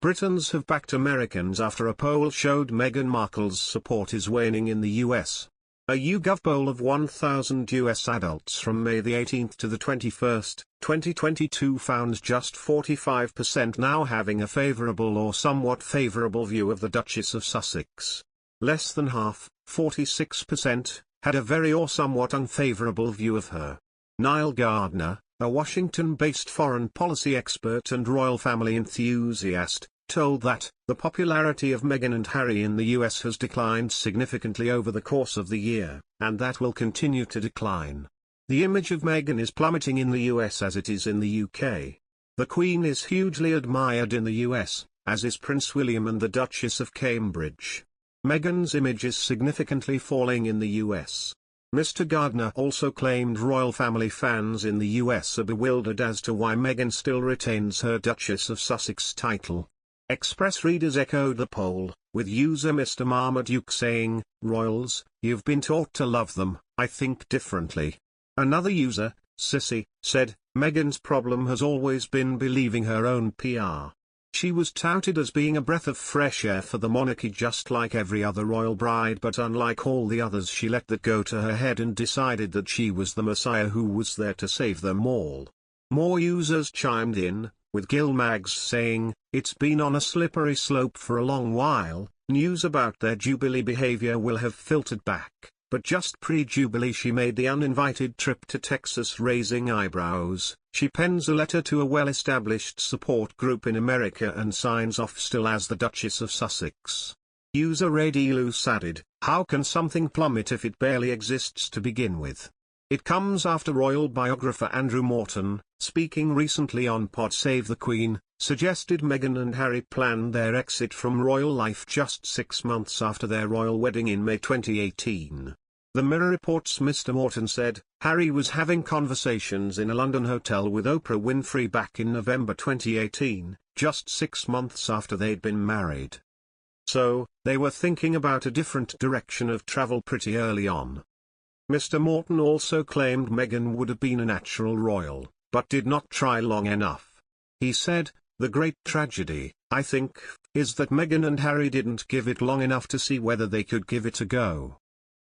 Britons have backed Americans after a poll showed Meghan Markle's support is waning in the US. A YouGov poll of 1,000 US adults from May the 18th to the 21st, 2022 found just 45% now having a favourable or somewhat favourable view of the Duchess of Sussex. Less than half, 46%, had a very or somewhat unfavourable view of her. Niall Gardner, a Washington-based foreign policy expert and royal family enthusiast, told that the popularity of Meghan and Harry in the US has declined significantly over the course of the year, and that will continue to decline. The image of Meghan is plummeting in the US as it is in the UK. The Queen is hugely admired in the US, as is Prince William and the Duchess of Cambridge. Meghan's image is significantly falling in the US. Mr. Gardner also claimed royal family fans in the US are bewildered as to why Meghan still retains her Duchess of Sussex title. Express readers echoed the poll, with user Mr. Marmaduke saying, "Royals, you've been taught to love them, I think differently." Another user, Sissy, said, "Meghan's problem has always been believing her own PR. She was touted as being a breath of fresh air for the monarchy just like every other royal bride, but unlike all the others she let that go to her head and decided that she was the Messiah who was there to save them all." More users chimed in, with Gil Mags saying, "It's been on a slippery slope for a long while, news about their Jubilee behavior will have filtered back, but just pre-Jubilee she made the uninvited trip to Texas raising eyebrows." She pens a letter to a well-established support group in America and signs off still as the Duchess of Sussex. User Radilus added, "How can something plummet if it barely exists to begin with?" It comes after royal biographer Andrew Morton, speaking recently on Pod Save the Queen, suggested Meghan and Harry planned their exit from royal life just 6 months after their royal wedding in May 2018. The Mirror reports Mr. Morton said, Harry was having conversations in a London hotel with Oprah Winfrey back in November 2018, just 6 months after they'd been married. So, they were thinking about a different direction of travel pretty early on. Mr. Morton also claimed Meghan would have been a natural royal, but did not try long enough. He said, "The great tragedy, I think, is that Meghan and Harry didn't give it long enough to see whether they could give it a go.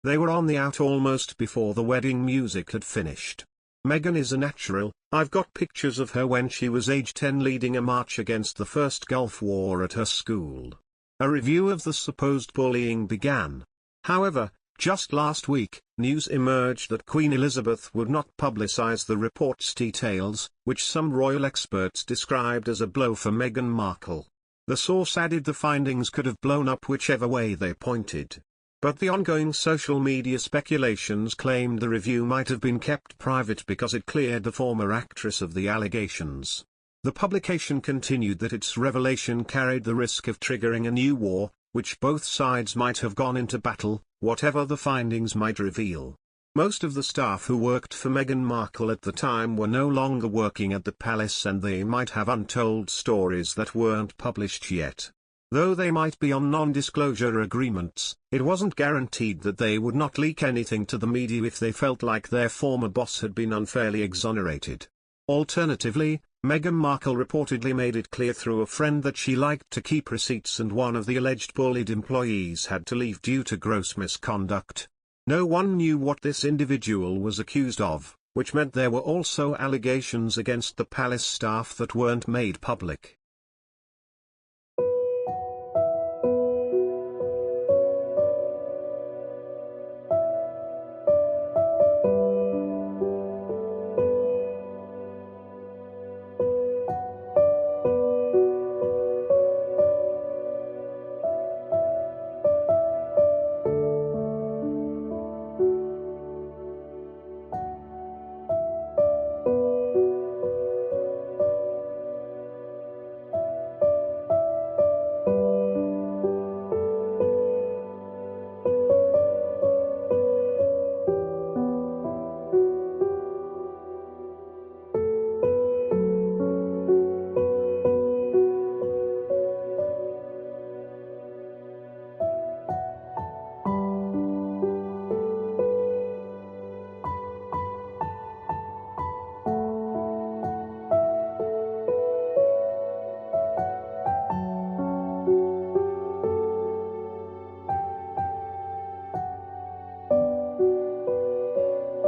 They were on the out almost before the wedding music had finished. Meghan is a natural. I've got pictures of her when she was age 10 leading a march against the First Gulf War at her school." A review of the supposed bullying began. However, just last week, news emerged that Queen Elizabeth would not publicize the report's details, which some royal experts described as a blow for Meghan Markle. The source added the findings could have blown up whichever way they pointed. But the ongoing social media speculations claimed the review might have been kept private because it cleared the former actress of the allegations. The publication continued that its revelation carried the risk of triggering a new war, which both sides might have gone into battle, whatever the findings might reveal. Most of the staff who worked for Meghan Markle at the time were no longer working at the palace, and they might have untold stories that weren't published yet. Though they might be on non-disclosure agreements, it wasn't guaranteed that they would not leak anything to the media if they felt like their former boss had been unfairly exonerated. Alternatively, Meghan Markle reportedly made it clear through a friend that she liked to keep receipts, and one of the alleged bullied employees had to leave due to gross misconduct. No one knew what this individual was accused of, which meant there were also allegations against the palace staff that weren't made public.